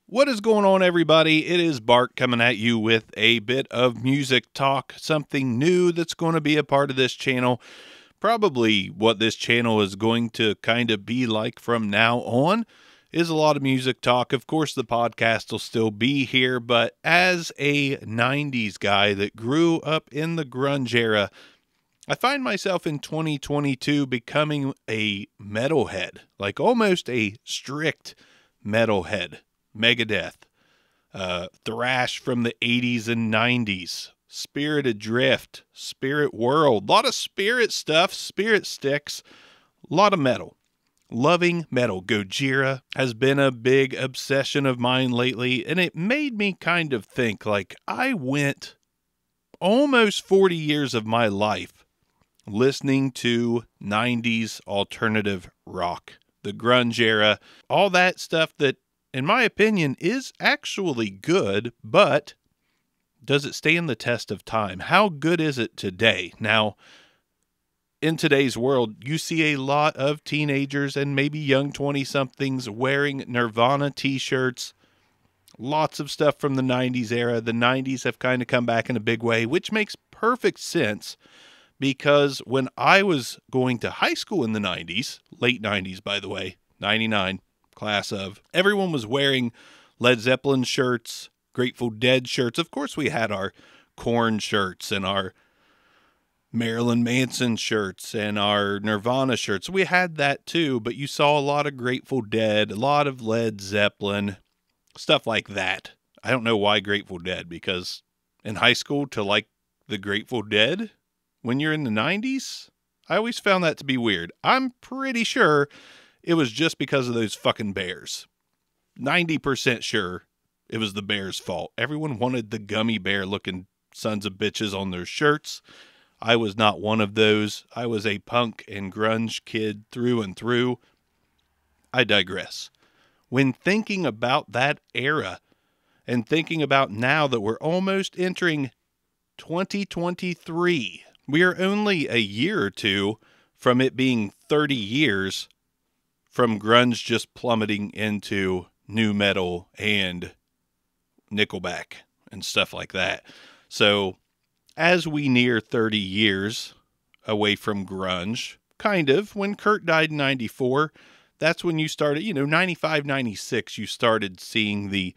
What is going on, everybody? It is Bart coming at you with a bit of music talk, something new that's going to be a part of this channel. Probably what this channel is going to kind of be like from now on is a lot of music talk. Of course, the podcast will still be here, but as a 90s guy that grew up in the grunge era, I find myself in 2022 becoming a metalhead, like almost a strict metalhead. Megadeth, thrash from the 80s and 90s, Spirit Adrift, Spirit World, a lot of spirit stuff, spirit sticks, a lot of metal. Loving metal. Gojira has been a big obsession of mine lately, and it made me kind of think, like, I went almost 40 years of my life listening to 90s alternative rock, the grunge era, all that stuff that, in my opinion, is actually good, but does it stand the test of time? How good is it today? Now, in today's world, you see a lot of teenagers and maybe young 20-somethings wearing Nirvana t-shirts, lots of stuff from the 90s era. The 90s have kind of come back in a big way, which makes perfect sense because when I was going to high school in the 90s, late 90s, by the way, 99, class of, everyone was wearing Led Zeppelin shirts, Grateful Dead shirts. Of course, we had our Korn shirts and our Marilyn Manson shirts and our Nirvana shirts. We had that too, but you saw a lot of Grateful Dead, a lot of Led Zeppelin, stuff like that. I don't know why Grateful Dead, because in high school to like the Grateful Dead when you're in the 90s, I always found that to be weird. I'm pretty sure it was just because of those fucking bears. 90% sure it was the bears' fault. Everyone wanted the gummy bear looking sons of bitches on their shirts. I was not one of those. I was a punk and grunge kid through and through. I digress. When thinking about that era and thinking about now that we're almost entering 2023, we are only a year or two from it being 30 years from grunge just plummeting into nu metal and Nickelback and stuff like that. So as we near 30 years away from grunge, kind of, when Kurt died in 94, that's when you started, 95, 96, you started seeing the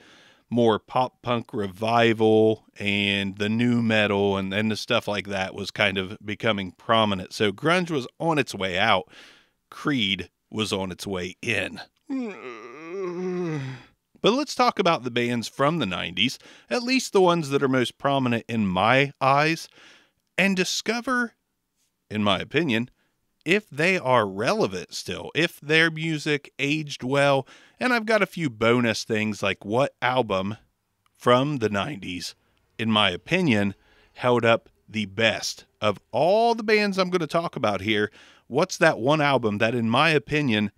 more pop punk revival and the nu metal and the stuff like that was kind of becoming prominent. So grunge was on its way out. Creed was on its way in. But let's talk about the bands from the 90s, at least the ones that are most prominent in my eyes, and discover, in my opinion, if they are relevant still, if their music aged well. And I've got a few bonus things, like what album from the 90s, in my opinion, held up the best. Of all the bands I'm going to talk about here, what's that one album that, in my opinion,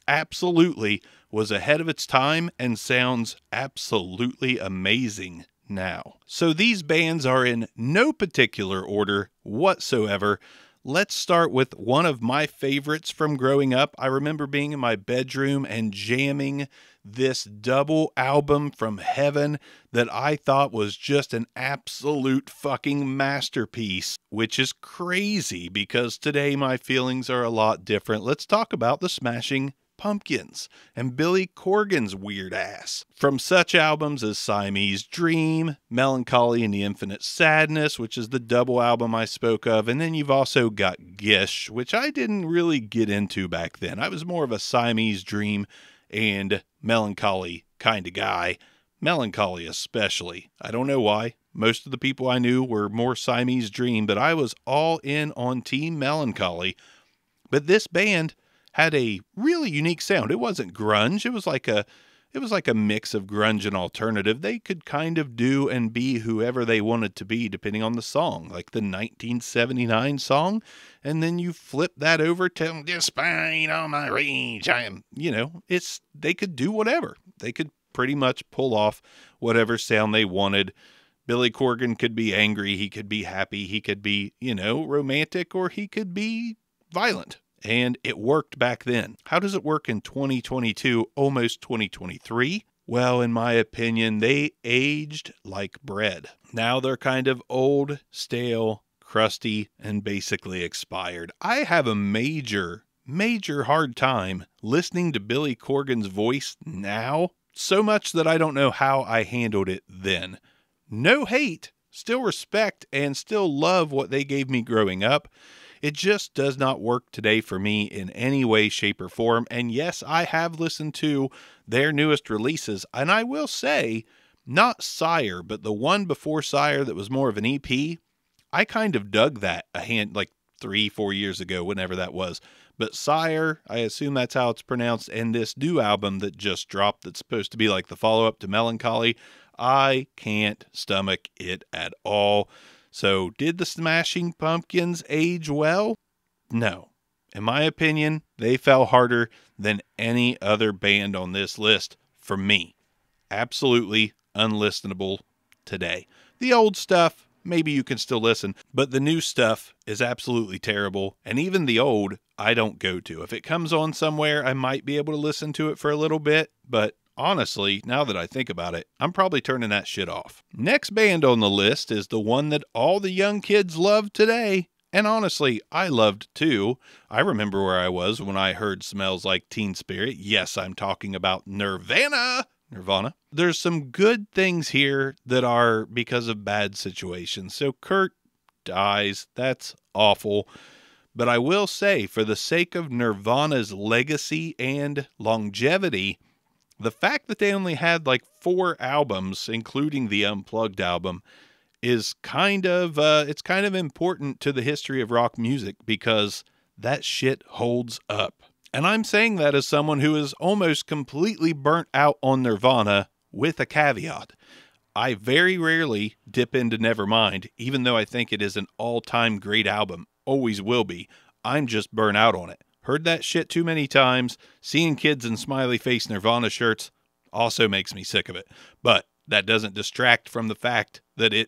absolutely was ahead of its time and sounds absolutely amazing now? So these bands are in no particular order whatsoever. Let's start with one of my favorites from growing up. I remember being in my bedroom and jamming this double album from heaven that I thought was just an absolute fucking masterpiece, which is crazy because today my feelings are a lot different. Let's talk about the Smashing Pumpkins and Billy Corgan's weird ass. From such albums as Siamese Dream, Melancholy and the Infinite Sadness, which is the double album I spoke of, and then you've also got Gish, which I didn't really get into back then. I was more of a Siamese Dream and Melancholy kind of guy. Melancholy especially. I don't know why. Most of the people I knew were more Siamese Dream, but I was all in on Team Melancholy. But this band had a really unique sound. It wasn't grunge. It was like a mix of grunge and alternative. They could kind of do and be whoever they wanted to be depending on the song, like the 1979 song. And then you flip that over to Despite All My Rage, I am, they could do whatever. They could pretty much pull off whatever sound they wanted. Billy Corgan could be angry. He could be happy. He could be, romantic, or he could be violent. And it worked back then. How does it work in 2022, almost 2023? well, in my opinion, they aged like bread. Now they're kind of old, stale, crusty, and basically expired. I have a major hard time listening to Billy Corgan's voice now, so much that I don't know how I handled it then. No hate, still respect, and still love what they gave me growing up. It just does not work today for me in any way, shape, or form. And yes, I have listened to their newest releases, and I will say, not Sire, but the one before Sire that was more of an EP, I kind of dug that like 3-4 years ago, whenever that was. But Sire, I assume that's how it's pronounced, and this new album that just dropped that's supposed to be like the follow-up to Melancholy, I can't stomach it at all. So, did the Smashing Pumpkins age well? No. In my opinion, they fell harder than any other band on this list for me. Absolutely unlistenable today. The old stuff, maybe you can still listen, but the new stuff is absolutely terrible, and even the old, I don't go to. If it comes on somewhere, I might be able to listen to it for a little bit, but honestly, now that I think about it, I'm probably turning that shit off. Next band on the list is the one that all the young kids love today, and honestly, I loved too. I remember where I was when I heard Smells Like Teen Spirit. Yes, I'm talking about Nirvana. There's some good things here that are because of bad situations. So Kurt dies. That's awful. But I will say, for the sake of Nirvana's legacy and longevity, the fact that they only had like 4 albums, including the Unplugged album, is it's kind of important to the history of rock music because that shit holds up. And I'm saying that as someone who is almost completely burnt out on Nirvana, with a caveat. I very rarely dip into Nevermind, even though I think it is an all-time great album. Always will be. I'm just burnt out on it. Heard that shit too many times. Seeing kids in smiley face Nirvana shirts also makes me sick of it. But that doesn't distract from the fact that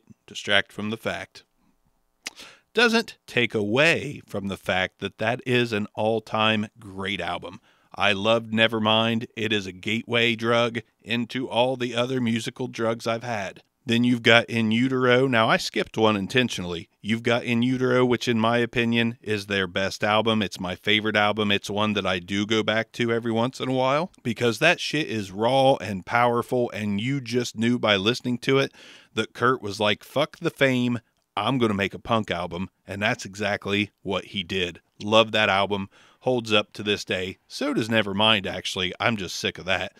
doesn't take away from the fact that that is an all-time great album. I loved Nevermind. It is a gateway drug into all the other musical drugs I've had. Then you've got In Utero. Now, I skipped one intentionally. You've got In Utero, which in my opinion is their best album. It's my favorite album. It's one that I do go back to every once in a while because that shit is raw and powerful, and you just knew by listening to it that Kurt was like, fuck the fame, I'm going to make a punk album, and that's exactly what he did. Love that album. Holds up to this day. So does Nevermind, actually. I'm just sick of that.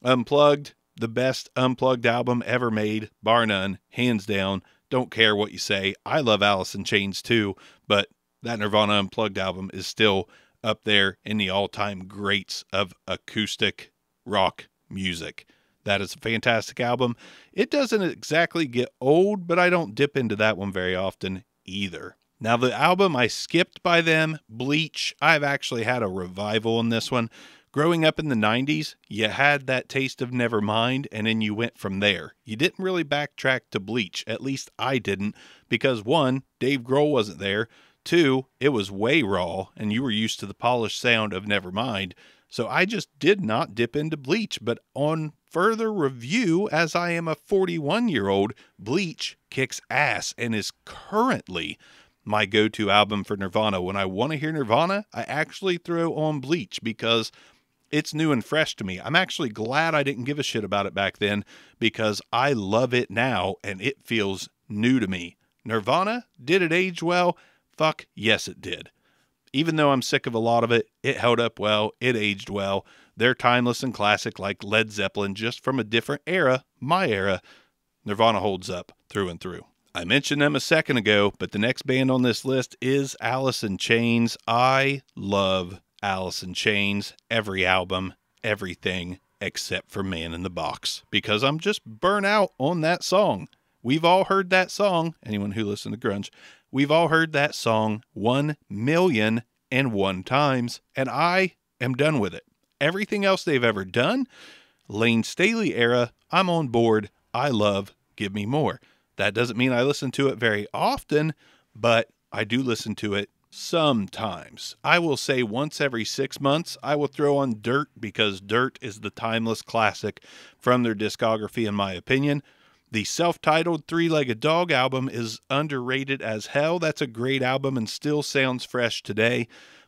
Unplugged. The best Unplugged album ever made, bar none, hands down. Don't care what you say. I love Alice in Chains too, but that Nirvana Unplugged album is still up there in the all-time greats of acoustic rock music. That is a fantastic album. It doesn't exactly get old, but I don't dip into that one very often either. Now, the album I skipped by them, Bleach, I've actually had a revival on this one. Growing up in the 90s, you had that taste of Nevermind, and then you went from there. You didn't really backtrack to Bleach. At least I didn't, because 1, Dave Grohl wasn't there. 2, it was way raw, and you were used to the polished sound of Nevermind. So I just did not dip into Bleach, but on further review, as I am a 41-year-old, Bleach kicks ass and is currently my go-to album for Nirvana. When I want to hear Nirvana, I actually throw on Bleach because it's new and fresh to me. I'm actually glad I didn't give a shit about it back then because I love it now and it feels new to me. Nirvana, did it age well? Fuck, yes it did. Even though I'm sick of a lot of it, it held up well, it aged well. They're timeless and classic like Led Zeppelin, just from a different era, my era. Nirvana holds up through and through. I mentioned them a second ago, but the next band on this list is Alice in Chains. I love Alice in Chains, every album, everything, except for Man in the Box, because I'm just burnt out on that song. We've all heard that song, anyone who listened to grunge, we've all heard that song 1,000,001 times, and I am done with it. Everything else they've ever done, Lane Staley era, I'm on board. I love Give Me More. That doesn't mean I listen to it very often, but I do listen to it Sometimes. I will say once every 6 months, I will throw on Dirt because Dirt is the timeless classic from their discography, in my opinion. The self-titled Three-Legged Dog album is underrated as hell. That's a great album and still sounds fresh today.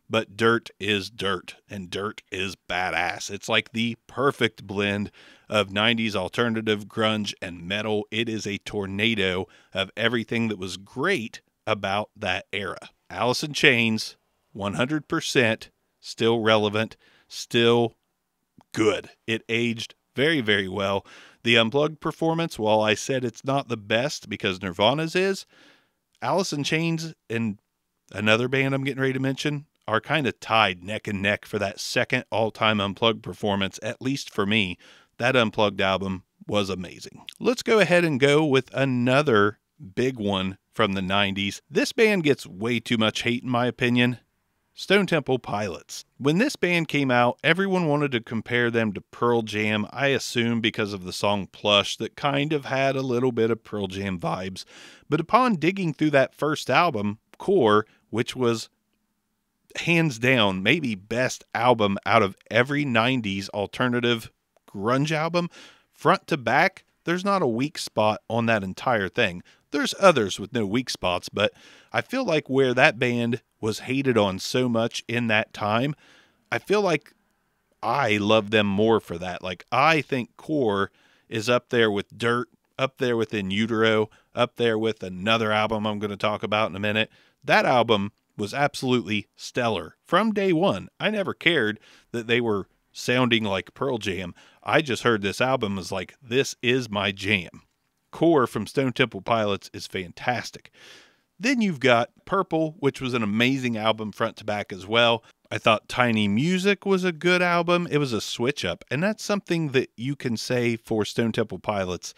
But Dirt is Dirt, and Dirt is badass. It's like the perfect blend of 90s alternative, grunge, and metal. It is a tornado of everything that was great about that era. Alice in Chains, 100%, still relevant, still good. It aged very, very well. The Unplugged performance, while I said it's not the best because Nirvana's is, Alice in Chains and another band I'm getting ready to mention are kind of tied neck and neck for that second all-time Unplugged performance, at least for me. That Unplugged album was amazing. Let's go ahead and go with another big one from the 90s. This band gets way too much hate in my opinion. Stone Temple Pilots. When this band came out, everyone wanted to compare them to Pearl Jam, I assume because of the song Plush that kind of had a little bit of Pearl Jam vibes. But upon digging through that first album, Core, which was hands down maybe best album out of every 90s alternative grunge album, front to back, there's not a weak spot on that entire thing. There's others with no weak spots, but I feel like where that band was hated on so much in that time, I feel like I love them more for that. Like, I think Core is up there with Dirt, up there with In Utero, up there with another album I'm going to talk about in a minute. That album was absolutely stellar. From day one, I never cared that they were sounding like Pearl Jam. I just heard this album as like, this is my jam. Core from Stone Temple Pilots is fantastic. Then you've got Purple, which was an amazing album front to back as well. I thought Tiny Music was a good album. It was a switch up, and that's something that you can say for Stone Temple Pilots.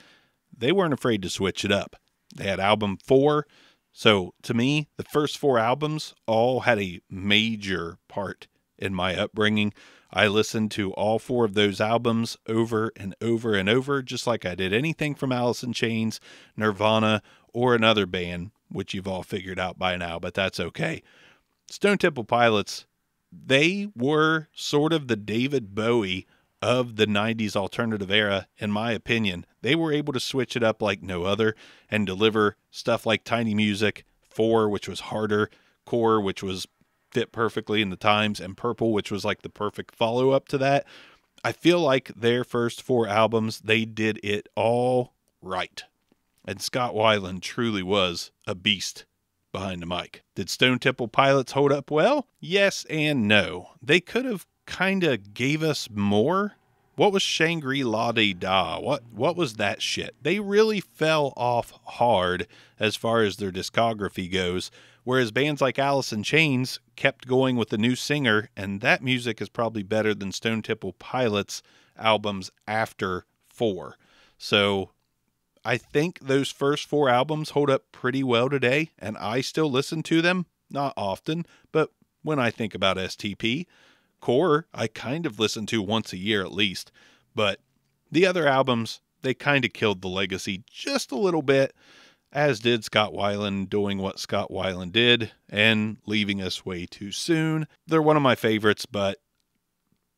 They weren't afraid to switch it up. They had album 4. So to me, the first 4 albums all had a major part in my upbringing. I listened to all 4 of those albums over and over and over, just like I did anything from Alice in Chains, Nirvana, or another band, which you've all figured out by now, but that's okay. Stone Temple Pilots, they were sort of the David Bowie of the 90s alternative era, in my opinion. They were able to switch it up like no other and deliver stuff like Tiny Music, 4, which was harder, Core, which was fit perfectly in the times, and Purple, which was like the perfect follow-up to that. I feel like their first 4 albums, they did it all right. And Scott Weiland truly was a beast behind the mic. Did Stone Temple Pilots hold up well? Yes and no. They could have kind of gave us more. What was Shangri-La-Dee-Da? What was that shit? They really fell off hard as far as their discography goes, whereas bands like Alice in Chains kept going with the new singer, and that music is probably better than Stone Temple Pilots albums after 4. So I think those first 4 albums hold up pretty well today, and I still listen to them. Not often, but when I think about STP, Core, I kind of listen to once a year at least. But the other albums, they kind of killed the legacy just a little bit, as did Scott Weiland doing what Scott Weiland did and leaving us way too soon. They're one of my favorites, but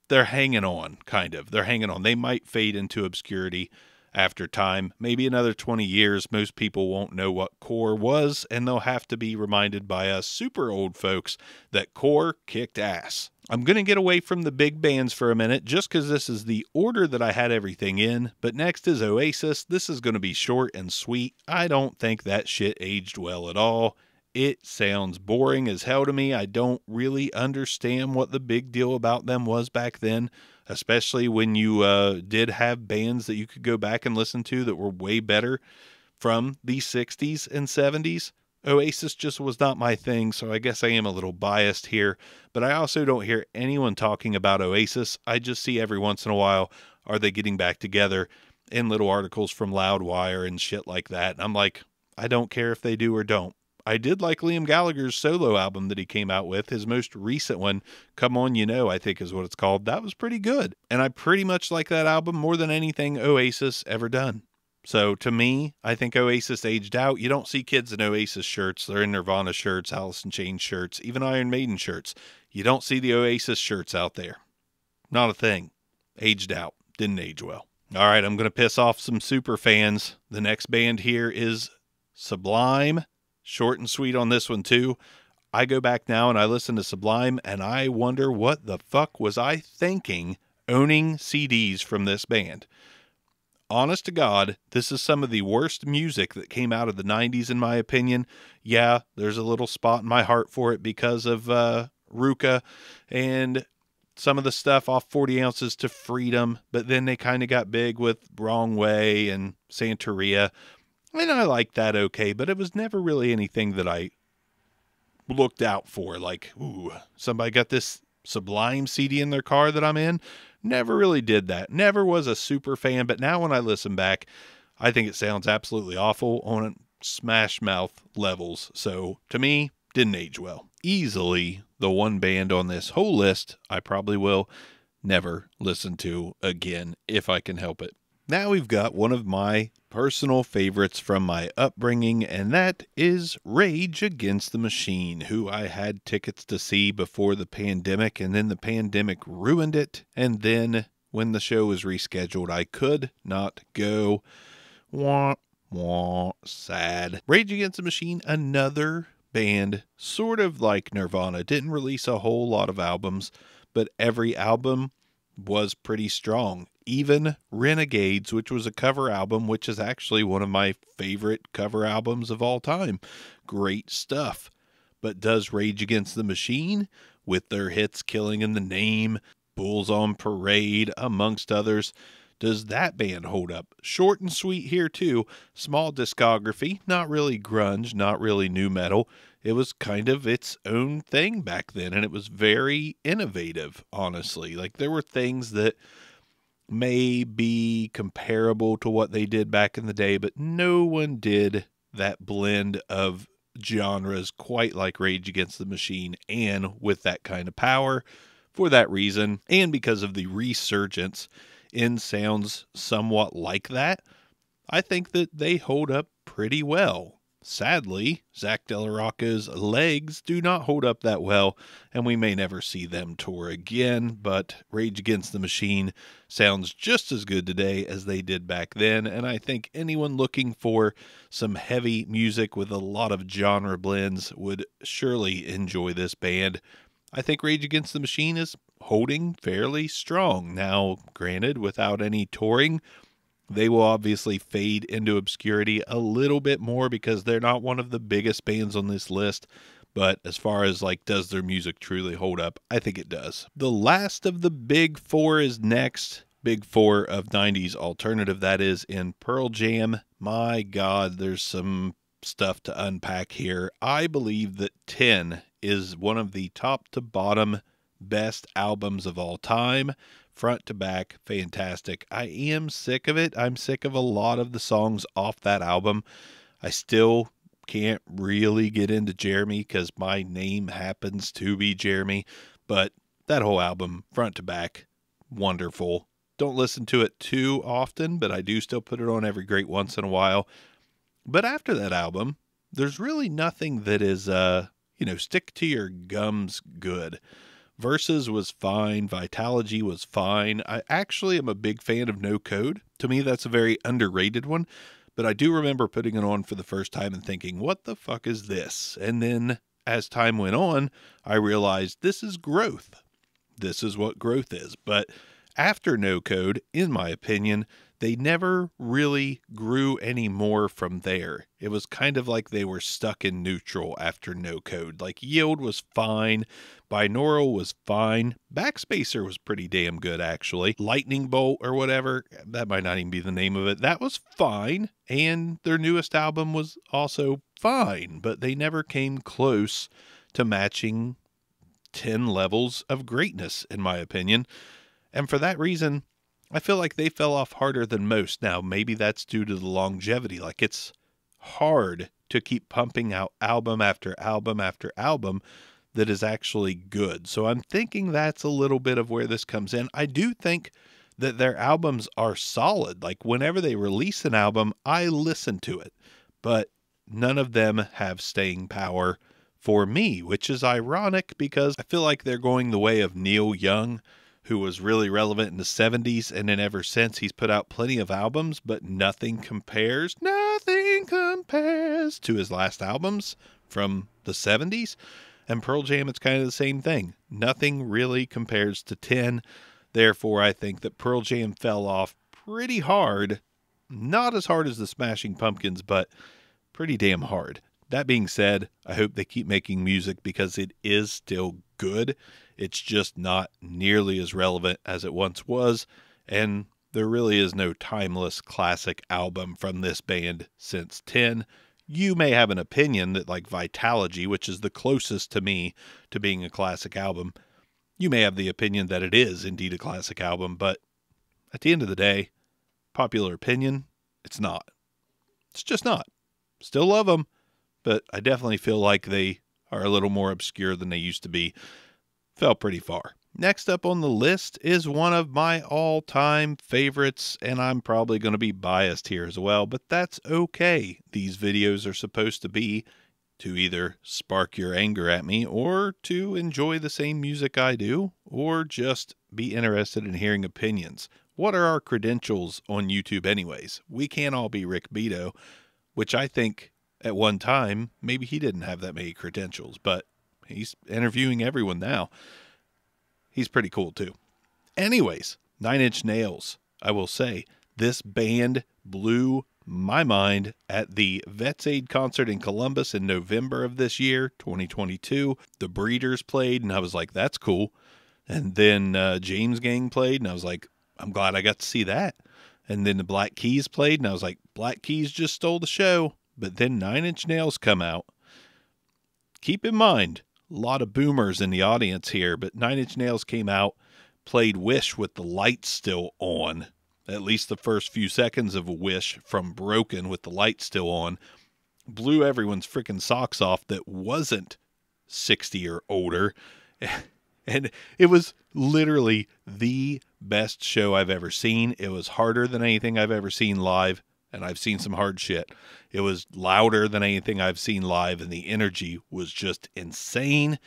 they're hanging on, kind of. They're hanging on. They might fade into obscurity after time. Maybe another 20 years, most people won't know what Core was, and they'll have to be reminded by us super old folks that Core kicked ass. I'm going to get away from the big bands for a minute, just because this is the order that I had everything in, but next is Oasis. This is going to be short and sweet. I don't think that shit aged well at all. It sounds boring as hell to me. I don't really understand what the big deal about them was back then, especially when you did have bands that you could go back and listen to that were way better from the 60s and 70s. Oasis just was not my thing, so I guess I am a little biased here, but I also don't hear anyone talking about Oasis. I just see every once in a while, are they getting back together in little articles from Loudwire and shit like that, and I'm like, I don't care if they do or don't. I did like Liam Gallagher's solo album that he came out with. His most recent one, Come On You Know, I think is what it's called. That was pretty good. And I pretty much like that album more than anything Oasis ever done. So to me, I think Oasis aged out. You don't see kids in Oasis shirts. They're in Nirvana shirts, Alice in Chains shirts, even Iron Maiden shirts. You don't see the Oasis shirts out there. Not a thing. Aged out. Didn't age well. All right, I'm going to piss off some super fans. The next band here is Sublime. Short and sweet on this one too. I go back now and I listen to Sublime and I wonder what the fuck was I thinking owning CDs from this band. Honest to God, this is some of the worst music that came out of the 90s in my opinion. Yeah, there's a little spot in my heart for it because of Ruka and some of the stuff off 40 Ounces to Freedom, but then they kind of got big with Wrong Way and Santeria, and I liked that okay, but it was never really anything that I looked out for, like, ooh, somebody got this Sublime CD in their car that I'm in. Never really did that. Never was a super fan, but now when I listen back, I think it sounds absolutely awful on Smash Mouth levels. So to me, didn't age well. Easily the one band on this whole list I probably will never listen to again if I can help it. Now we've got one of my personal favorites from my upbringing, and that is Rage Against the Machine, who I had tickets to see before the pandemic, and then the pandemic ruined it, and then when the show was rescheduled, I could not go. Wah, wah, sad. Rage Against the Machine, another band, sort of like Nirvana, didn't release a whole lot of albums, but every album was pretty strong. Even Renegades, which was a cover album, which is actually one of my favorite cover albums of all time. Great stuff. But does Rage Against the Machine, with their hits Killing in the Name, Bulls on Parade, amongst others, does that band hold up? Short and sweet here too. Small discography, not really grunge, not really nu metal. It was kind of its own thing back then, and it was very innovative, honestly. Like, there were things that may be comparable to what they did back in the day, but no one did that blend of genres quite like Rage Against the Machine, and with that kind of power. For that reason, and because of the resurgence in sounds somewhat like that, I think that they hold up pretty well. Sadly, Zach De La Rocca's legs do not hold up that well, and we may never see them tour again, but Rage Against the Machine sounds just as good today as they did back then, and I think anyone looking for some heavy music with a lot of genre blends would surely enjoy this band. I think Rage Against the Machine is holding fairly strong. Now, granted, without any touring, they will obviously fade into obscurity a little bit more because they're not one of the biggest bands on this list. But as far as, like, does their music truly hold up, I think it does. The last of the big four is next. Big four of 90s alternative, that is, in Pearl Jam. My God, there's some stuff to unpack here. I believe that 10 is one of the top to bottom best albums of all time. Front to back, fantastic. I am sick of it. I'm sick of a lot of the songs off that album. I still can't really get into Jeremy because my name happens to be Jeremy. But that whole album, front to back, wonderful. Don't listen to it too often, but I do still put it on every great once in a while. But after that album, there's really nothing that is, stick to your gums good. Versus was fine. Vitalogy was fine. I actually am a big fan of No Code. To me, that's a very underrated one. But I do remember putting it on for the first time and thinking, what the fuck is this? And then as time went on, I realized this is growth. This is what growth is. But after No Code, in my opinion, they never really grew any more from there. It was kind of like they were stuck in neutral after No Code. Like, Yield was fine. Binaural was fine. Backspacer was pretty damn good, actually. Lightning Bolt or whatever, that might not even be the name of it. That was fine. And their newest album was also fine. But they never came close to matching 10 levels of greatness, in my opinion. And for that reason, I feel like they fell off harder than most. Now, maybe that's due to the longevity. Like, it's hard to keep pumping out album after album after album that is actually good. So I'm thinking that's a little bit of where this comes in. I do think that their albums are solid. Like whenever they release an album, I listen to it, but none of them have staying power for me, which is ironic because I feel like they're going the way of Neil Young, who was really relevant in the 70s, and then ever since he's put out plenty of albums, but nothing compares to his last albums from the 70s. And Pearl Jam, it's kind of the same thing. Nothing really compares to 10. Therefore, I think that Pearl Jam fell off pretty hard. Not as hard as the Smashing Pumpkins, but pretty damn hard. That being said, I hope they keep making music because it is still good. It's just not nearly as relevant as it once was, and there really is no timeless classic album from this band since 10. You may have an opinion that like Vitalogy, which is the closest to me to being a classic album, you may have the opinion that it is indeed a classic album, but at the end of the day, popular opinion, it's not. It's just not. Still love them, but I definitely feel like they are a little more obscure than they used to be. Fell pretty far. Next up on the list is one of my all-time favorites, and I'm probably going to be biased here as well, but that's okay. These videos are supposed to be to either spark your anger at me, or to enjoy the same music I do, or just be interested in hearing opinions. What are our credentials on YouTube anyways? We can't all be Rick Beato, which I think at one time, maybe he didn't have that many credentials, but he's interviewing everyone now. He's pretty cool too. Anyways, 9 Inch Nails. I will say, this band blew my mind at the Vets Aid concert in Columbus in November of this year, 2022. The Breeders played, and I was like, that's cool. And then James Gang played, and I was like, I'm glad I got to see that. And then the Black Keys played, and I was like, Black Keys just stole the show. But then 9 Inch Nails come out. Keep in mind, a lot of boomers in the audience here, but 9 Inch Nails came out, played Wish with the lights still on. At least the first few seconds of Wish from Broken with the lights still on. Blew everyone's freaking socks off that wasn't 60 or older. And it was literally the best show I've ever seen. It was harder than anything I've ever seen live, and I've seen some hard shit. It was louder than anything I've seen live, and the energy was just insane.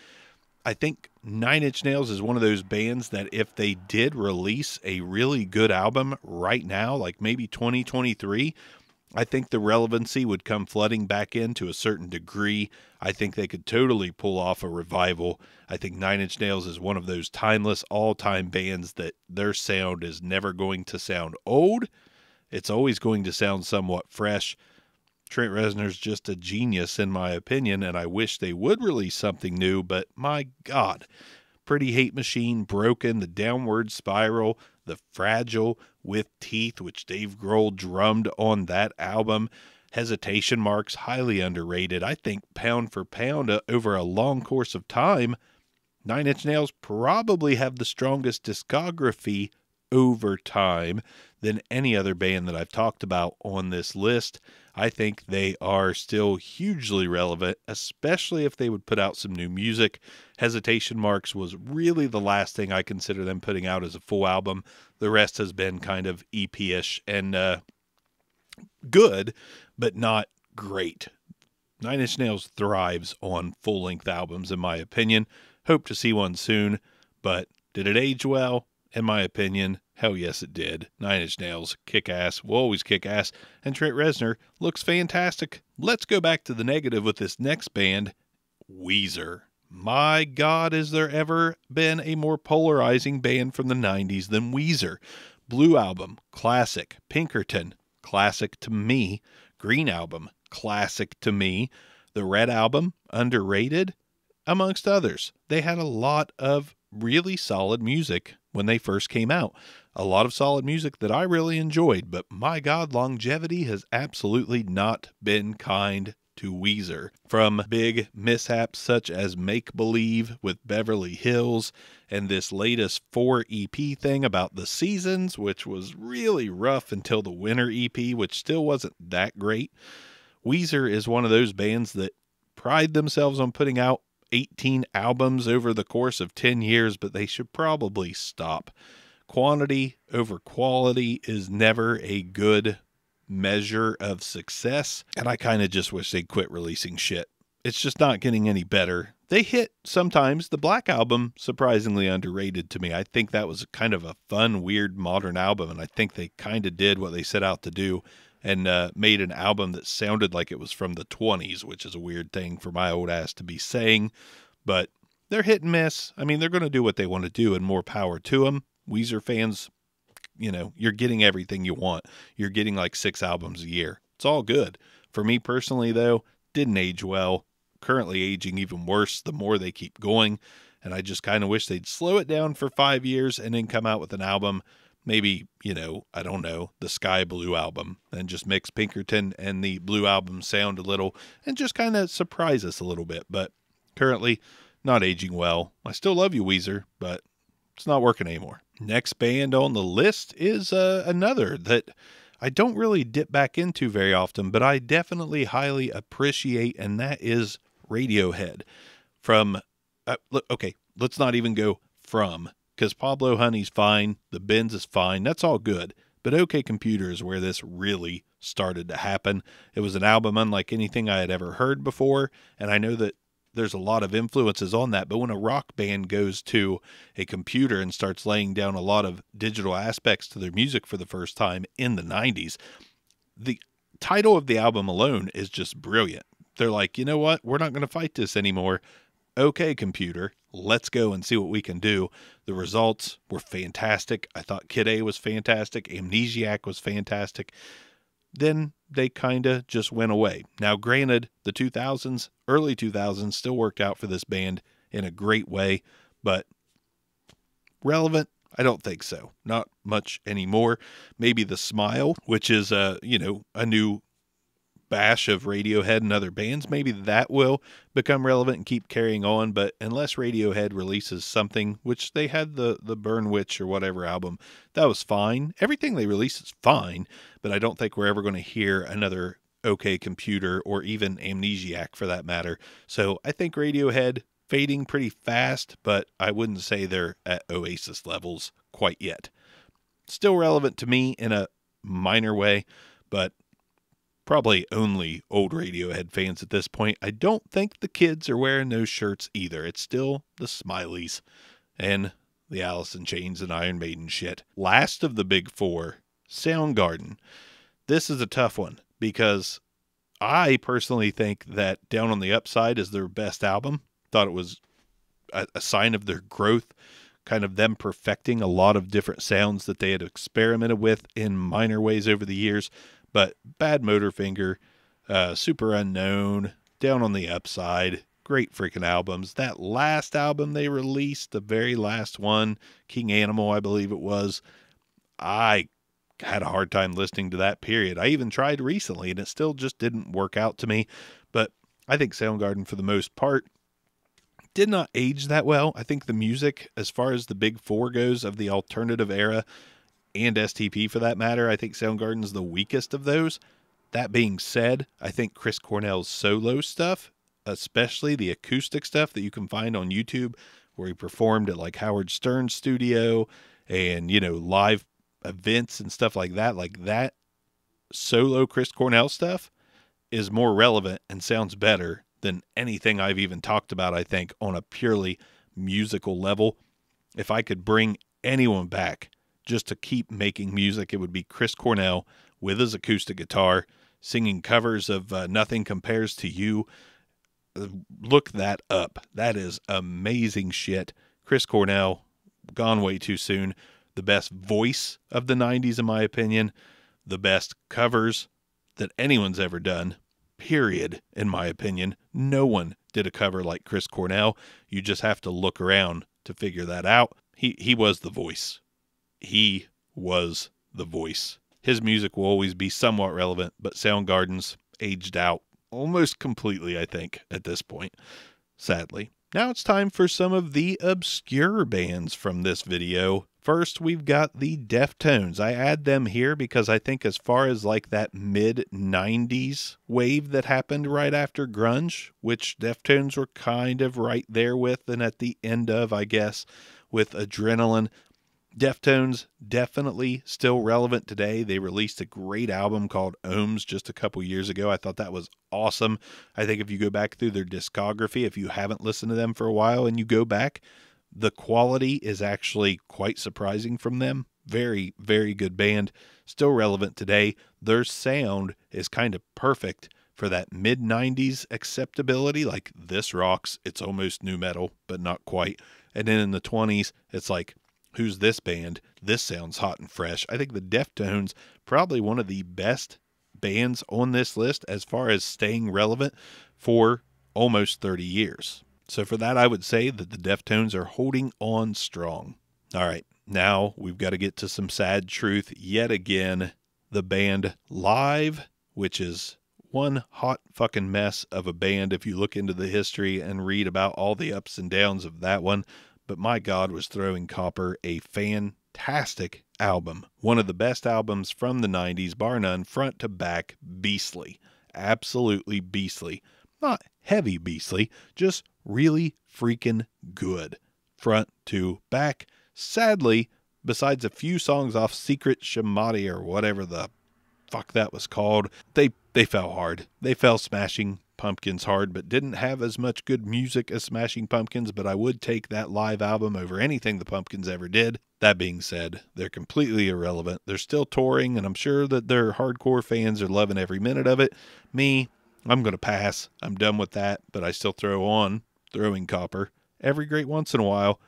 I think 9 Inch Nails is one of those bands that if they did release a really good album right now, like maybe 2023, I think the relevancy would come flooding back in to a certain degree. I think they could totally pull off a revival. I think 9 Inch Nails is one of those timeless all-time bands that their sound is never going to sound old. It's always going to sound somewhat fresh. Trent Reznor's just a genius in my opinion, and I wish they would release something new, but my God. Pretty Hate Machine, Broken, The Downward Spiral, The Fragile, With Teeth, which Dave Grohl drummed on that album. Hesitation Marks, highly underrated. I think pound for pound over a long course of time, 9 Inch Nails probably have the strongest discography over time than any other band that I've talked about on this list. I think they are still hugely relevant, especially if they would put out some new music. Hesitation Marks was really the last thing I consider them putting out as a full album. The rest has been kind of EP-ish and good, but not great. 9 Inch Nails thrives on full-length albums, in my opinion. Hope to see one soon, but did it age well? In my opinion, hell yes it did. 9 Inch Nails, kick ass, will always kick ass, and Trent Reznor looks fantastic. Let's go back to the negative with this next band, Weezer. My God, has there ever been a more polarizing band from the 90s than Weezer? Blue Album, classic. Pinkerton, classic to me. Green Album, classic to me. The Red Album, underrated, amongst others. They had a lot of really solid music when they first came out. A lot of solid music that I really enjoyed, but my God, longevity has absolutely not been kind to Weezer. From big mishaps such as Make Believe with Beverly Hills, and this latest 4 EP thing about the seasons, which was really rough until the Winter EP, which still wasn't that great. Weezer is one of those bands that pride themselves on putting out 18 albums over the course of 10 years, but they should probably stop. Quantity over quality is never a good measure of success, and I kind of just wish they'd quit releasing shit. It's just not getting any better. They hit sometimes. The Black Album, surprisingly underrated to me. I think that was kind of a fun, weird, modern album, and I think they kind of did what they set out to do and made an album that sounded like it was from the 20s, which is a weird thing for my old ass to be saying, but they're hit and miss. I mean, they're going to do what they want to do, and more power to them. Weezer fans, you know, you're getting everything you want. You're getting like 6 albums a year. It's all good. For me personally, though, didn't age well. Currently aging even worse the more they keep going. And I just kind of wish they'd slow it down for 5 years and then come out with an album. Maybe, you know, I don't know, the Sky Blue album, and just mix Pinkerton and the Blue album sound a little and just kind of surprise us a little bit. But currently, not aging well. I still love you, Weezer, but it's not working anymore. Next band on the list is another that I don't really dip back into very often, but I definitely highly appreciate, and that is Radiohead. From, okay, let's not even go from, because Pablo Honey's fine, The Benz is fine, that's all good, but OK Computer is where this really started to happen. It was an album unlike anything I had ever heard before, and I know that there's a lot of influences on that, but when a rock band goes to a computer and starts laying down a lot of digital aspects to their music for the first time in the 90s, the title of the album alone is just brilliant. They're like, you know what? We're not going to fight this anymore. Okay, computer, let's go and see what we can do. The results were fantastic. I thought Kid A was fantastic. Amnesiac was fantastic. Then they kind of just went away. Now, granted, the 2000s, early 2000s still worked out for this band in a great way, but relevant? I don't think so. Not much anymore. Maybe The Smile, which is, you know, a new bash of Radiohead and other bands. Maybe that will become relevant and keep carrying on, but unless Radiohead releases something, which they had the Burn Witch or whatever album, that was fine. Everything they release is fine, but I don't think we're ever going to hear another OK Computer or even Amnesiac for that matter. So I think Radiohead fading pretty fast, but I wouldn't say they're at Oasis levels quite yet. Still relevant to me in a minor way, but probably only old Radiohead fans at this point. I don't think the kids are wearing those shirts either. It's still the Smileys and the Alice in Chains and Iron Maiden shit. Last of the big four, Soundgarden. This is a tough one because I personally think that Down on the Upside is their best album. Thought it was a sign of their growth, kind of them perfecting a lot of different sounds that they had experimented with in minor ways over the years. But Bad Motorfinger, Super Unknown, Down on the Upside, great freaking albums. That last album they released, the very last one, King Animal, I believe it was, I had a hard time listening to that, period. I even tried recently, and it still just didn't work out to me. But I think Soundgarden, for the most part, did not age that well. I think the music, as far as the big four goes of the alternative era, and STP for that matter, I think Soundgarden's the weakest of those. That being said, I think Chris Cornell's solo stuff, especially the acoustic stuff that you can find on YouTube, where he performed at like Howard Stern's studio and, you know, live events and stuff like that solo Chris Cornell stuff is more relevant and sounds better than anything I've even talked about, I think, on a purely musical level. If I could bring anyone back just to keep making music, it would be Chris Cornell with his acoustic guitar, singing covers of Nothing Compares to You. Look that up. That is amazing shit. Chris Cornell, gone way too soon. The best voice of the 90s, in my opinion. The best covers that anyone's ever done, period, in my opinion. No one did a cover like Chris Cornell. You just have to look around to figure that out. He was the voice. He was the voice. His music will always be somewhat relevant, but Soundgarden's aged out almost completely, I think, at this point, sadly. Now it's time for some of the obscure bands from this video. First, we've got the Deftones. I add them here because I think as far as like that mid-90s wave that happened right after grunge, which Deftones were kind of right there with and at the end of, I guess, with Adrenaline, Deftones, definitely still relevant today. They released a great album called Ohms just a couple years ago. I thought that was awesome. I think if you go back through their discography, if you haven't listened to them for a while and you go back, the quality is actually quite surprising from them. Very, very good band. Still relevant today. Their sound is kind of perfect for that mid-90s acceptability. Like, this rocks. It's almost nu metal, but not quite. And then in the 20s, it's like, who's this band? This sounds hot and fresh. I think the Deftones, probably one of the best bands on this list as far as staying relevant for almost 30 years. So for that, I would say that the Deftones are holding on strong. All right, now we've got to get to some sad truth yet again. The band Live, which is one hot fucking mess of a band if you look into the history and read about all the ups and downs of that one. But my God, was Throwing Copper a fantastic album. One of the best albums from the 90s, bar none, front to back, beastly. Absolutely beastly. Not heavy beastly, just really freaking good. Front to back. Sadly, besides a few songs off Secret Shamati or whatever the fuck that was called, they fell hard. They fell Smashing Pumpkins hard, but didn't have as much good music as Smashing Pumpkins, but I would take that live album over anything the Pumpkins ever did. That being said, they're completely irrelevant. They're still touring, and I'm sure that their hardcore fans are loving every minute of it. Me, I'm going to pass. I'm done with that, but I still throw on Throwing Copper every great once in a while,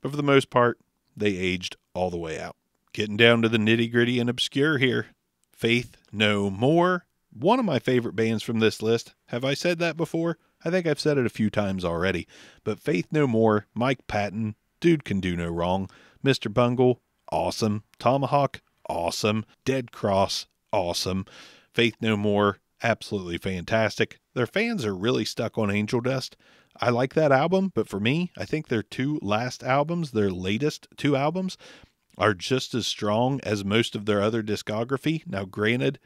but for the most part, they aged all the way out. Getting down to the nitty-gritty and obscure here. Faith No More. One of my favorite bands from this list. Have I said that before? I think I've said it a few times already. But Faith No More, Mike Patton, dude can do no wrong. Mr. Bungle, awesome. Tomahawk, awesome. Dead Cross, awesome. Faith No More, absolutely fantastic. Their fans are really stuck on Angel Dust. I like that album, but for me, I think their two last albums, their latest two albums, are just as strong as most of their other discography. Now, granted,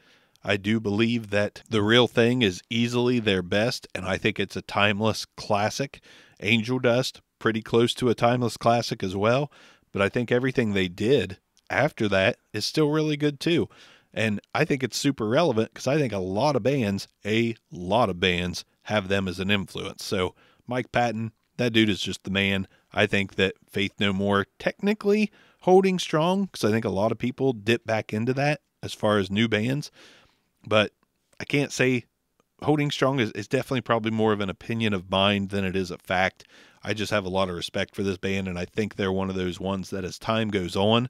I do believe that The Real Thing is easily their best, and I think it's a timeless classic. Angel Dust, pretty close to a timeless classic as well, but I think everything they did after that is still really good too. And I think it's super relevant because I think a lot of bands have them as an influence. So Mike Patton, that dude is just the man. I think that Faith No More technically holding strong because I think a lot of people dip back into that as far as new bands. But I can't say holding strong is definitely probably more of an opinion of mine than it is a fact. I just have a lot of respect for this band, and I think they're one of those ones that as time goes on,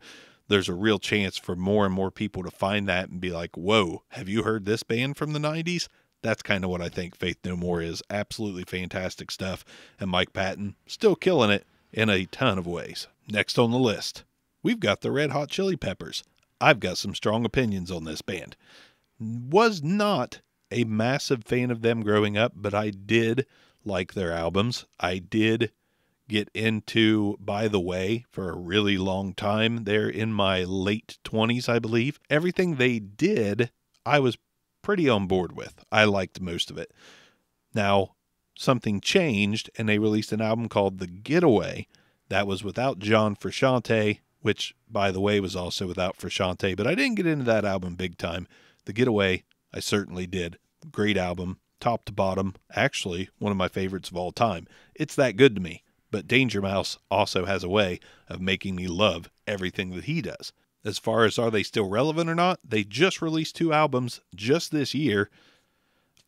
there's a real chance for more and more people to find that and be like, whoa, have you heard this band from the 90s? That's kind of what I think Faith No More is. Absolutely fantastic stuff. And Mike Patton still killing it in a ton of ways. Next on the list, we've got the Red Hot Chili Peppers. I've got some strong opinions on this band. Was not a massive fan of them growing up, but I did like their albums. I did get into By the Way for a really long time there in my late 20s, I believe. Everything they did, I was pretty on board with. I liked most of it. Now, something changed, and they released an album called The Getaway. That was without John Frusciante, which, by the way, was also without Frusciante, but I didn't get into that album big time. The Getaway, I certainly did. Great album, top to bottom. Actually, one of my favorites of all time. It's that good to me. But Danger Mouse also has a way of making me love everything that he does. As far as are they still relevant or not, they just released 2 albums just this year.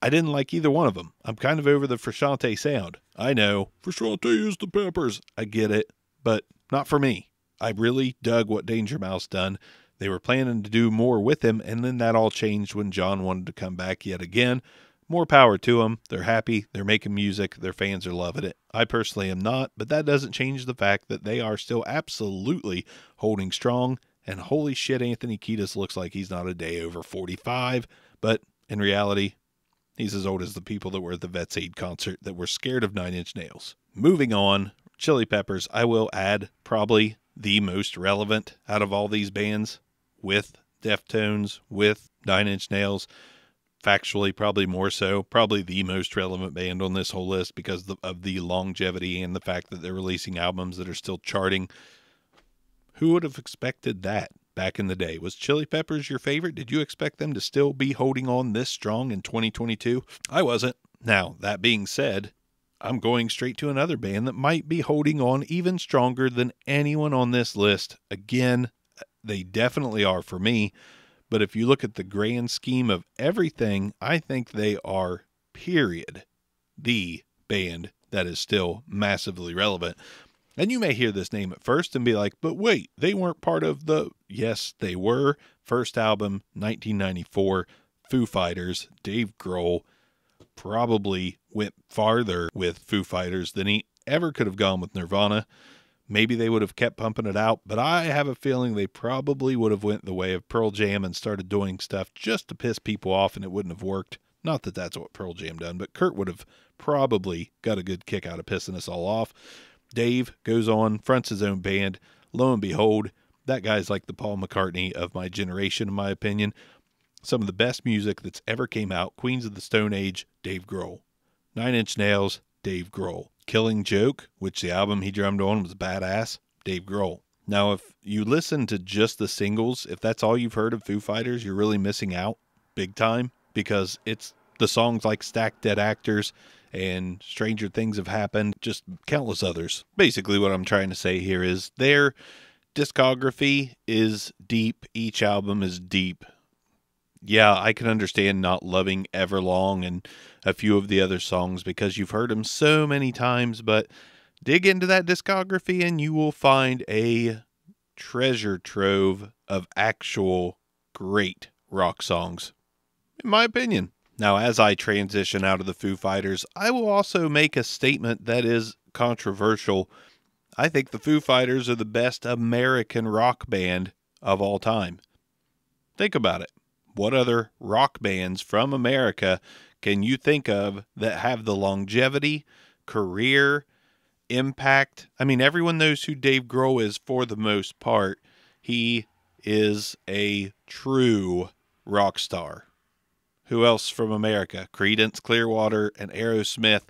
I didn't like either one of them. I'm kind of over the Frusciante sound. I know, Frusciante is the Peppers. I get it, but not for me. I really dug what Danger Mouse done. They were planning to do more with him, and then that all changed when John wanted to come back yet again. More power to them. They're happy. They're making music. Their fans are loving it. I personally am not, but that doesn't change the fact that they are still absolutely holding strong. And holy shit, Anthony Kiedis looks like he's not a day over 45. But in reality, he's as old as the people that were at the Vets Aid concert that were scared of 9 Inch Nails. Moving on, Chili Peppers, I will add probably the most relevant out of all these bands, with Deftones, with 9 Inch Nails. Factually, probably more so. Probably the most relevant band on this whole list because of the longevity and the fact that they're releasing albums that are still charting. Who would have expected that back in the day? Was Chili Peppers your favorite? Did you expect them to still be holding on this strong in 2022? I wasn't. Now, that being said, I'm going straight to another band that might be holding on even stronger than anyone on this list. Again, they definitely are for me. But if you look at the grand scheme of everything, I think they are, period, the band that is still massively relevant. And you may hear this name at first and be like, but wait, they weren't part of the... Yes, they were. First album, 1994, Foo Fighters, Dave Grohl probably went farther with Foo Fighters than he ever could have gone with Nirvana. Maybe they would have kept pumping it out, but I have a feeling they probably would have went the way of Pearl Jam and started doing stuff just to piss people off, and it wouldn't have worked. Not that that's what Pearl Jam done, but Kurt would have probably got a good kick out of pissing us all off. Dave goes on, fronts his own band. Lo and behold, that guy's like the Paul McCartney of my generation, in my opinion. Some of the best music that's ever came out. Queens of the Stone Age, Dave Grohl. 9 Inch Nails, Dave Grohl. Killing Joke, which the album he drummed on was badass, Dave Grohl. Now, if you listen to just the singles, if that's all you've heard of Foo Fighters, you're really missing out big time, because it's the songs like Stacked Dead Actors and Stranger Things Have Happened, just countless others. Basically what I'm trying to say here is their discography is deep. Each album is deep. Yeah, I can understand not loving Everlong and a few of the other songs because you've heard them so many times, but dig into that discography and you will find a treasure trove of actual great rock songs, in my opinion. Now, as I transition out of the Foo Fighters, I will also make a statement that is controversial. I think the Foo Fighters are the best American rock band of all time. Think about it. What other rock bands from America can you think of that have the longevity, career, impact? I mean, everyone knows who Dave Grohl is for the most part. He is a true rock star. Who else from America? Creedence Clearwater and Aerosmith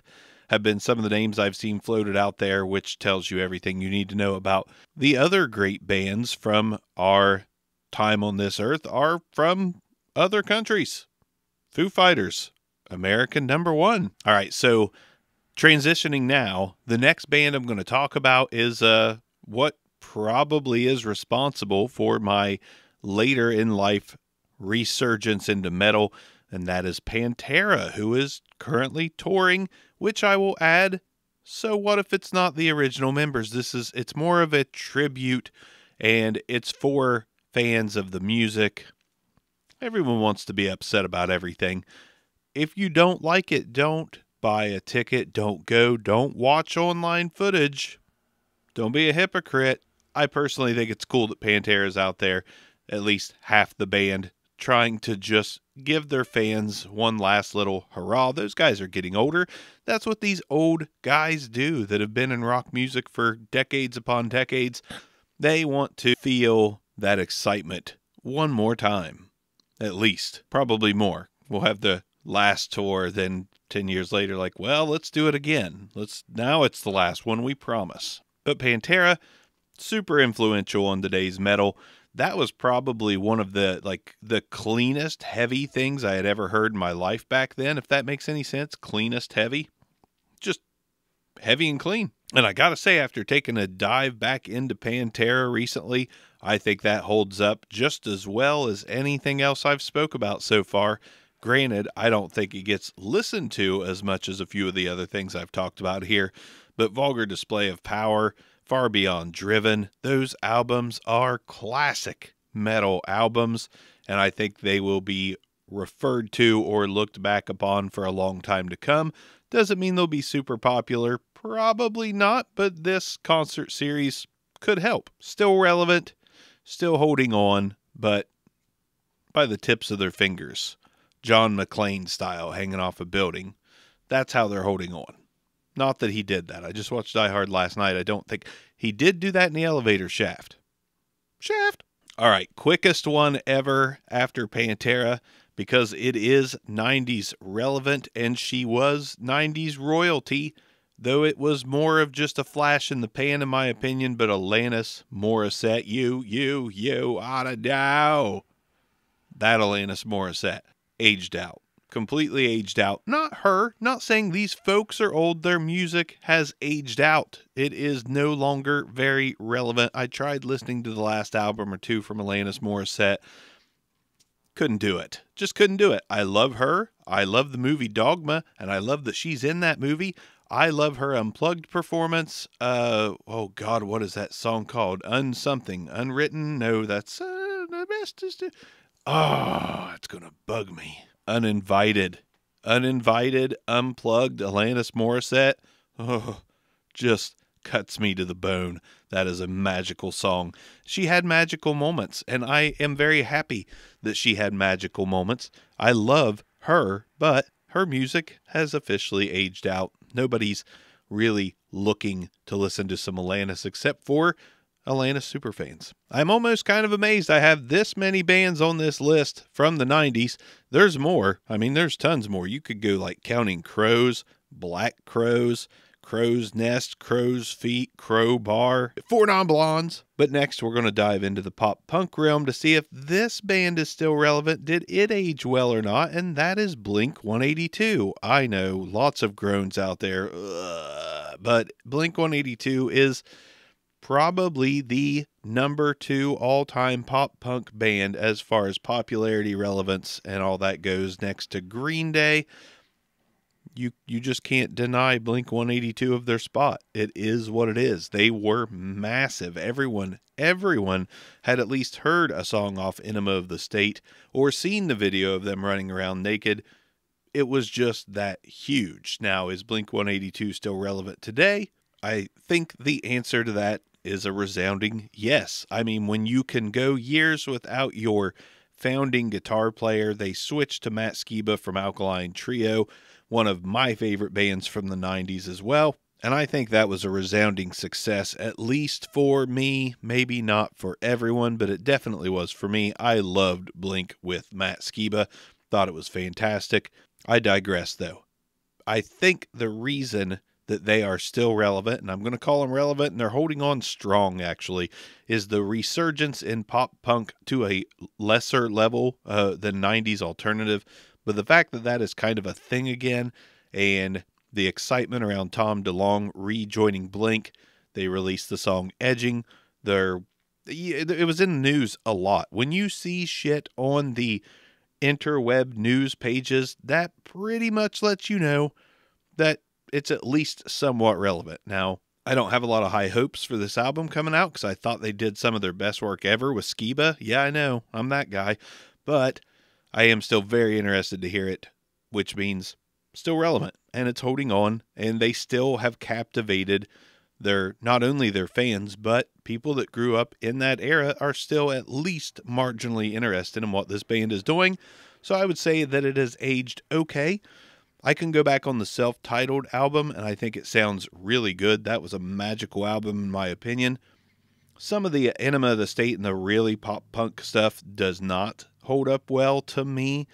have been some of the names I've seen floated out there, which tells you everything you need to know about the other great bands from our time on this earth are from other countries. Foo Fighters, American #1. All right, so transitioning now, the next band I'm going to talk about is what probably is responsible for my later in life resurgence into metal, and that is Pantera, who is currently touring, which I will add, so what if it's not the original members? It's more of a tribute, and it's for fans of the music. Everyone wants to be upset about everything. If you don't like it, don't buy a ticket, don't go, don't watch online footage. Don't be a hypocrite. I personally think it's cool that Pantera is out there, at least half the band, trying to just give their fans one last little hurrah. Those guys are getting older. That's what these old guys do that have been in rock music for decades upon decades. They want to feel that excitement one more time. At least. Probably more. We'll have the last tour, then 10 years later, like, well, let's do it again. Now it's the last one, we promise. But Pantera, super influential on today's metal. That was probably one of the cleanest heavy things I had ever heard in my life back then, if that makes any sense. Cleanest heavy. Just heavy and clean. And I gotta say, after taking a dive back into Pantera recently, I think that holds up just as well as anything else I've spoke about so far. Granted, I don't think it gets listened to as much as a few of the other things I've talked about here, but Vulgar Display of Power, Far Beyond Driven, those albums are classic metal albums, and I think they will be referred to or looked back upon for a long time to come. Doesn't mean they'll be super popular. Probably not, but this concert series could help. Still relevant, still holding on, but by the tips of their fingers. John McClane style, hanging off a building. That's how they're holding on. Not that he did that. I just watched Die Hard last night. I don't think he did do that in the elevator shaft. All right, quickest one ever after Pantera, because it is 90s relevant, and she was 90s royalty. though it was more of just a flash in the pan in my opinion, but Alanis Morissette, you oughta know. That Alanis Morissette aged out. Completely aged out. Not her. Not saying these folks are old. Their music has aged out. It is no longer very relevant. I tried listening to the last album or two from Alanis Morissette. Couldn't do it. Just couldn't do it. I love her. I love the movie Dogma, and I love that she's in that movie. I love her Unplugged performance. Oh God, what is that song called? Unsomething. Unwritten? No, that's the best is to... Oh, it's gonna bug me. Uninvited. Uninvited, Unplugged, Alanis Morissette. Oh, just cuts me to the bone. That is a magical song. She had magical moments, and I am very happy that she had magical moments. I love her, but her music has officially aged out. Nobody's really looking to listen to some Alanis except for Alanis superfans. I'm almost kind of amazed I have this many bands on this list from the 90s. There's more. I mean, there's tons more. You could go like counting Crows, Black Crows, Crow's Nest, Crow's Feet, Crowbar, Four Non-Blondes. But next we're going to dive into the pop punk realm to see if this band is still relevant. Did it age well or not? And that is Blink 182. I know, lots of groans out there. But Blink 182 is probably the number 2 all-time pop punk band as far as popularity, relevance, and all that goes, next to Green Day. You just can't deny Blink 182 of their spot. It is what it is. They were massive. Everyone had at least heard a song off Enema of the State or seen the video of them running around naked. It was just that huge. Now, is Blink 182 still relevant today? I think the answer to that is a resounding yes. I mean, when you can go years without your founding guitar player, they switched to Matt Skiba from Alkaline Trio, one of my favorite bands from the 90s as well. And I think that was a resounding success, at least for me, maybe not for everyone, but it definitely was for me. I loved Blink with Matt Skiba, thought it was fantastic. I digress though. I think the reason that they are still relevant, and I'm going to call them relevant, and they're holding on strong actually, is the resurgence in pop punk to a lesser level than 90s alternative. But the fact that that is kind of a thing again, and the excitement around Tom DeLonge rejoining Blink, they released the song Edging. It was in the news a lot. When you see shit on the interweb news pages, that pretty much lets you know that it's at least somewhat relevant. Now, I don't have a lot of high hopes for this album coming out because I thought they did some of their best work ever with Skiba. Yeah, I know. I'm that guy. But I am still very interested to hear it, which means still relevant. And it's holding on. And they still have captivated not only their fans, but people that grew up in that era are still at least marginally interested in what this band is doing. So I would say that it has aged okay. I can go back on the self-titled album, and I think it sounds really good. That was a magical album, in my opinion. Some of the Enema of the State and the really pop-punk stuff does not hold up well to me,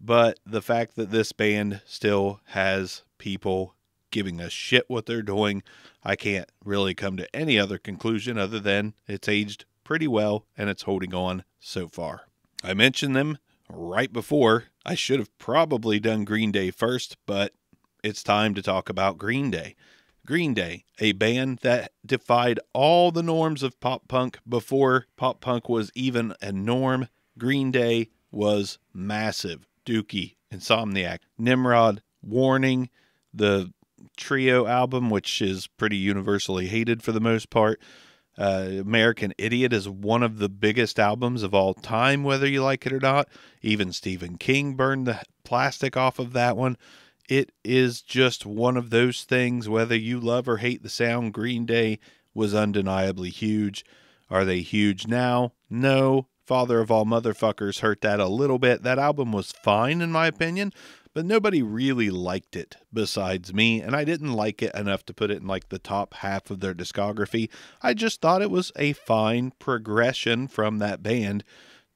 but the fact that this band still has people giving a shit what they're doing, I can't really come to any other conclusion other than it's aged pretty well, and it's holding on so far. I mentioned them right before. I should have probably done Green Day first, but it's time to talk about Green Day. Green Day, a band that defied all the norms of pop punk before pop punk was even a norm. Green Day was massive. Dookie, Insomniac, Nimrod, Warning, the Trio album, which is pretty universally hated for the most part. American Idiot is one of the biggest albums of all time, whether you like it or not. Even Stephen King burned the plastic off of that one. It is just one of those things, whether you love or hate the sound. Green Day was undeniably huge. Are they huge now? No. Father of All Motherfuckers hurt that a little bit. That album was fine, in my opinion, but nobody really liked it besides me, and I didn't like it enough to put it in like the top half of their discography. I just thought it was a fine progression from that band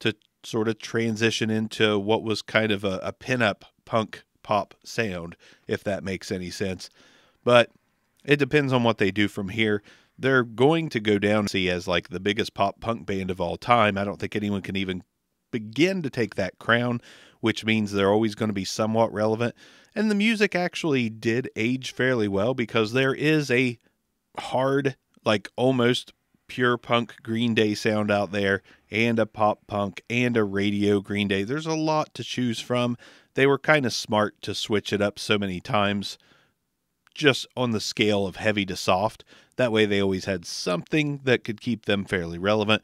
to sort of transition into what was kind of a pinup punk pop sound, if that makes any sense. But it depends on what they do from here. They're going to go down as like the biggest pop punk band of all time. I don't think anyone can even begin to take that crown, which means they're always going to be somewhat relevant. And the music actually did age fairly well, because there is a hard, like almost pure punk Green Day sound out there, and a pop punk and a radio Green Day. There's a lot to choose from. They were kind of smart to switch it up so many times, just on the scale of heavy to soft. That way they always had something that could keep them fairly relevant.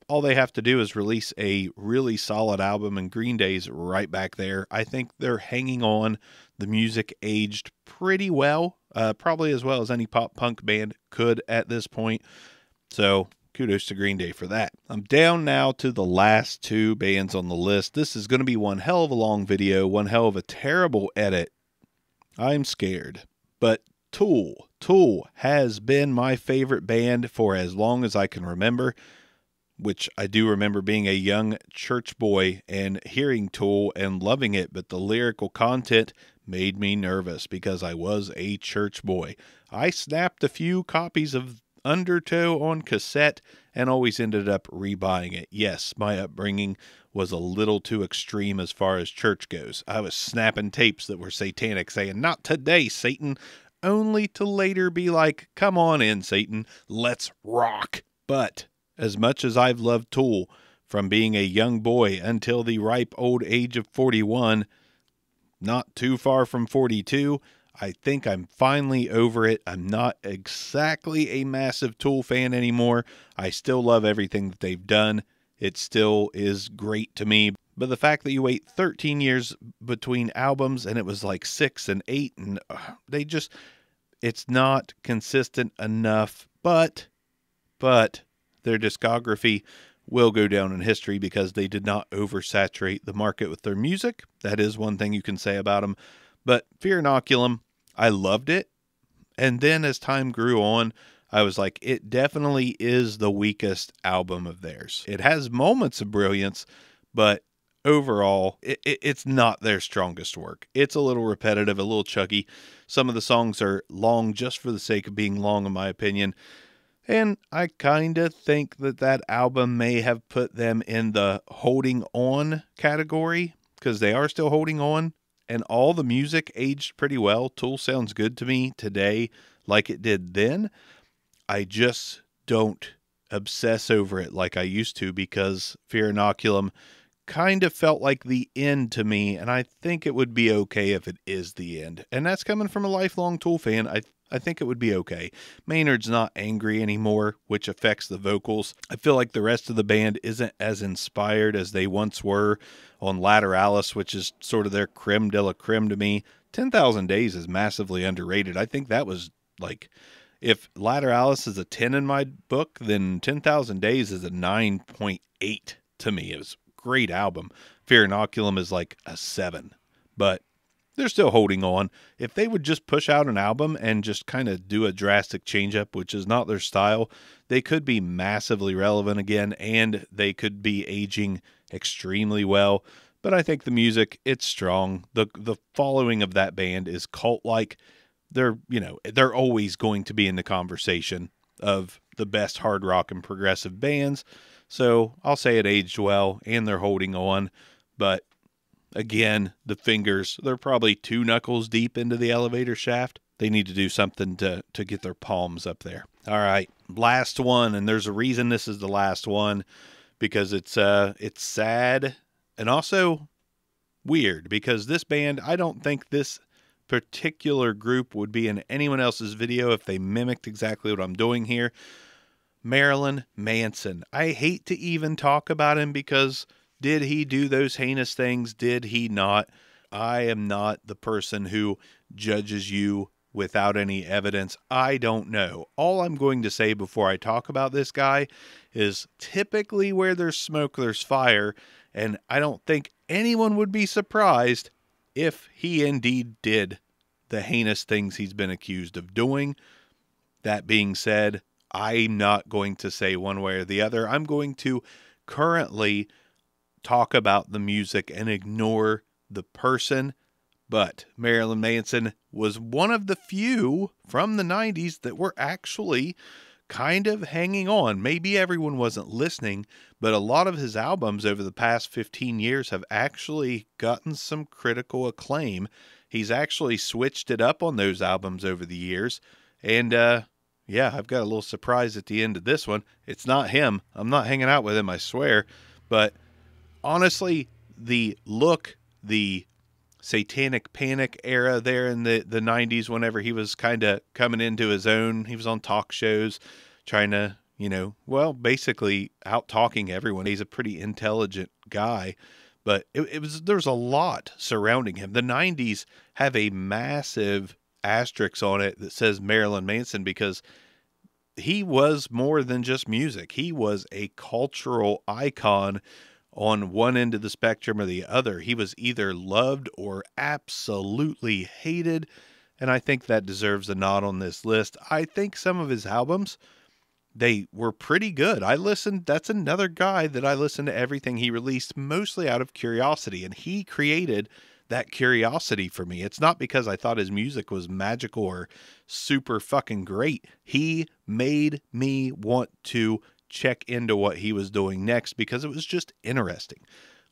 All they have to do is release a really solid album, and Green Day's right back there. I think they're hanging on. The music aged pretty well, probably as well as any pop punk band could at this point. So kudos to Green Day for that. I'm down now to the last two bands on the list. This is going to be one hell of a long video, one hell of a terrible edit. I'm scared. But Tool has been my favorite band for as long as I can remember, which I do remember being a young church boy and hearing Tool and loving it, but the lyrical content made me nervous because I was a church boy. I snapped a few copies of Undertow on cassette and always ended up rebuying it. Yes, my upbringing was a little too extreme as far as church goes. I was snapping tapes that were satanic, saying, "Not today, Satan," only to later be like, "Come on in, Satan, let's rock." But as much as I've loved Tool from being a young boy until the ripe old age of 41, not too far from 42, I think I'm finally over it. I'm not exactly a massive Tool fan anymore. I still love everything that they've done. It still is great to me. But the fact that you wait 13 years between albums, and it was like 6 and 8, and it's not consistent enough. But their discography will go down in history because they did not oversaturate the market with their music. That is one thing you can say about them. But Fear Inoculum, I loved it. And then as time grew on, I was like, it definitely is the weakest album of theirs. It has moments of brilliance, but overall, it's not their strongest work. It's a little repetitive, a little chuggy. Some of the songs are long just for the sake of being long, in my opinion. And I kind of think that album may have put them in the holding on category, because they are still holding on. And all the music aged pretty well. Tool sounds good to me today like it did then. I just don't obsess over it like I used to, because Fear Inoculum kind of felt like the end to me, and I think it would be okay if it is the end. And that's coming from a lifelong Tool fan. I think it would be okay. Maynard's not angry anymore, which affects the vocals. I feel like the rest of the band isn't as inspired as they once were on Lateralis, which is sort of their creme de la creme to me. 10,000 Days is massively underrated. I think that was like, if Lateralis is a 10 in my book, then 10,000 Days is a 9.8 to me. It was a great album. Fear Inoculum is like a 7, but they're still holding on. If they would just push out an album and just kind of do a drastic change-up, which is not their style, they could be massively relevant again, and they could be aging extremely well. But I think the music, it's strong. The following of that band is cult-like. They're always going to be in the conversation of the best hard rock and progressive bands. So I'll say it aged well, and they're holding on. But again, the fingers, they're probably 2 knuckles deep into the elevator shaft. They need to do something to get their palms up there. All right, last one, and there's a reason this is the last one, because it's sad and also weird, because this band, I don't think this particular group would be in anyone else's video if they mimicked exactly what I'm doing here. Marilyn Manson. I hate to even talk about him, because did he do those heinous things? Did he not? I am not the person who judges you without any evidence. I don't know. All I'm going to say before I talk about this guy is, typically where there's smoke, there's fire. And I don't think anyone would be surprised if he indeed did the heinous things he's been accused of doing. That being said, I'm not going to say one way or the other. I'm going to currently talk about the music and ignore the person. But Marilyn Manson was one of the few from the 90s that were actually kind of hanging on. Maybe everyone wasn't listening, but a lot of his albums over the past 15 years have actually gotten some critical acclaim. He's actually switched it up on those albums over the years. And, yeah, I've got a little surprise at the end of this one. It's not him. I'm not hanging out with him, I swear. But honestly, the look, the Satanic Panic era there in the 90s, whenever he was kind of coming into his own, he was on talk shows trying to, well, basically out talking everyone. He's a pretty intelligent guy, but there's a lot surrounding him. The 90s have a massive asterisk on it that says Marilyn Manson, because he was more than just music. He was a cultural icon on one end of the spectrum or the other. He was either loved or absolutely hated, and I think that deserves a nod on this list. I think some of his albums, they were pretty good. That's another guy that I listened to everything he released, mostly out of curiosity, and he created that curiosity for me. It's not because I thought his music was magical or super fucking great. He made me want to check into what he was doing next because it was just interesting.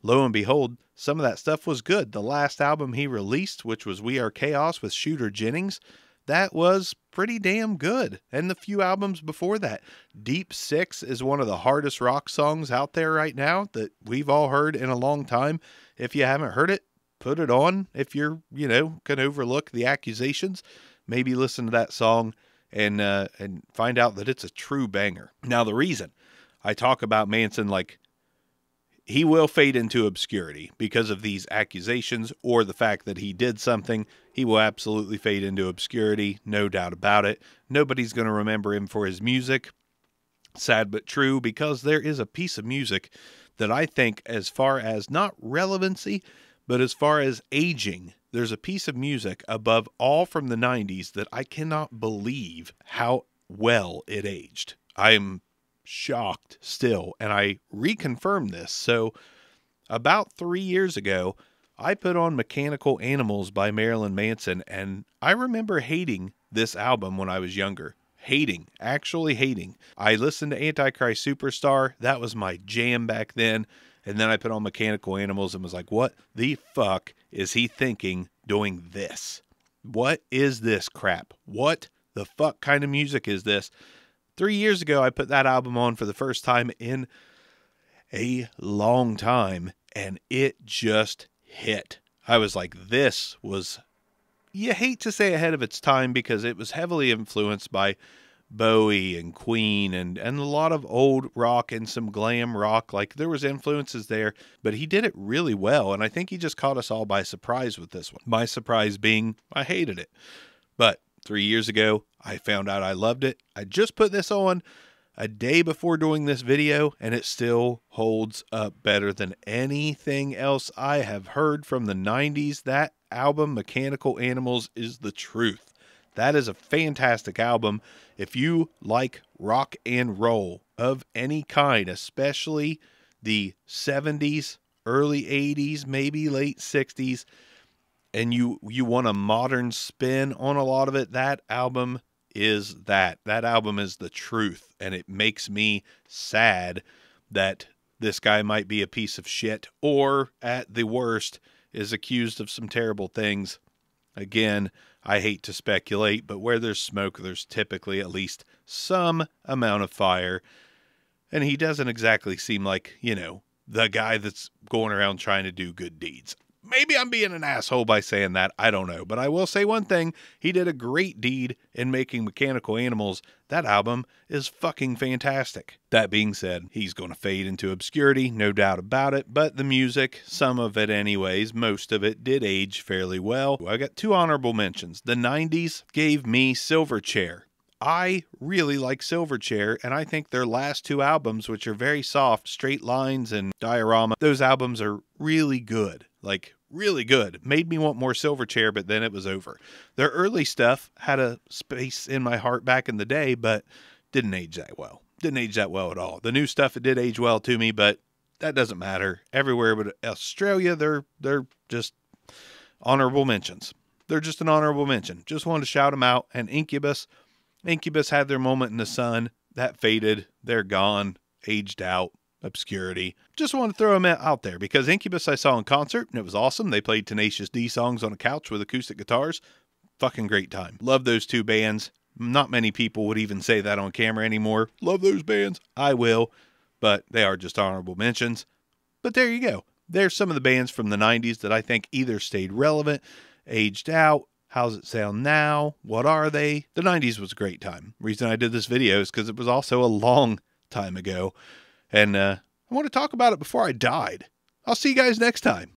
Lo and behold, some of that stuff was good. The last album he released, which was We Are Chaos with Shooter Jennings, that was pretty damn good. And the few albums before that. Deep Six is one of the hardest rock songs out there right now that we've all heard in a long time. If you haven't heard it, put it on. If you're, can overlook the accusations, maybe listen to that song and find out that it's a true banger. Now, the reason I talk about Manson, like, he will fade into obscurity because of these accusations or the fact that he did something. He will absolutely fade into obscurity, no doubt about it. Nobody's going to remember him for his music. Sad but true, because there is a piece of music that I think, as far as not relevancy, but as far as aging, there's a piece of music above all from the 90s that I cannot believe how well it aged. I'm shocked still, and I reconfirmed this. So about 3 years ago, I put on Mechanical Animals by Marilyn Manson, and I remember hating this album when I was younger. Actually hating. I listened to Antichrist Superstar. That was my jam back then. And then I put on Mechanical Animals and was like, what the fuck is he thinking doing this? What is this crap? What the fuck kind of music is this? 3 years ago, I put that album on for the first time in a long time, and it just hit. I was like, this was, you hate to say ahead of its time, because it was heavily influenced by Bowie and Queen and a lot of old rock and some glam rock. Like, there was influences there, but he did it really well, and I think he just caught us all by surprise with this one. My surprise being, I hated it. But 3 years ago, I found out I loved it. I just put this on a day before doing this video, and it still holds up better than anything else I have heard from the 90s. That album, Mechanical Animals, is the truth. That is a fantastic album. If you like rock and roll of any kind, especially the 70s, early 80s, maybe late 60s, and you want a modern spin on a lot of it, that album is that. That album is the truth, and it makes me sad that this guy might be a piece of shit, or at the worst is accused of some terrible things. Again, I hate to speculate, but where there's smoke, there's typically at least some amount of fire. And he doesn't exactly seem like, the guy that's going around trying to do good deeds. Maybe I'm being an asshole by saying that. I don't know. But I will say one thing. He did a great deed in making Mechanical Animals. That album is fucking fantastic. That being said, he's going to fade into obscurity, no doubt about it. But the music, some of it anyways, most of it did age fairly well. I got 2 honorable mentions. The 90s gave me Silverchair. I really like Silverchair, and I think their last 2 albums, which are very soft, Straight Lines and Diorama, those albums are really good. Like, really good. Made me want more Silverchair, but then it was over. Their early stuff had a space in my heart back in the day, but didn't age that well. Didn't age that well at all. The new stuff, it did age well to me, but that doesn't matter. Everywhere but Australia, they're just honorable mentions. They're just an honorable mention. Just wanted to shout them out. And Incubus had their moment in the sun. That faded. They're gone. Aged out. Obscurity. Just want to throw them out there because Incubus I saw in concert and it was awesome. They played Tenacious D songs on a couch with acoustic guitars. Fucking great time. Love those two bands. Not many people would even say that on camera anymore. Love those bands. I will, but they are just honorable mentions. But there you go. There's some of the bands from the 90s that I think either stayed relevant, aged out. How's it sound now? What are they? The 90s was a great time. Reason I did this video is because it was also a long time ago. And I want to talk about it before I died. I'll see you guys next time.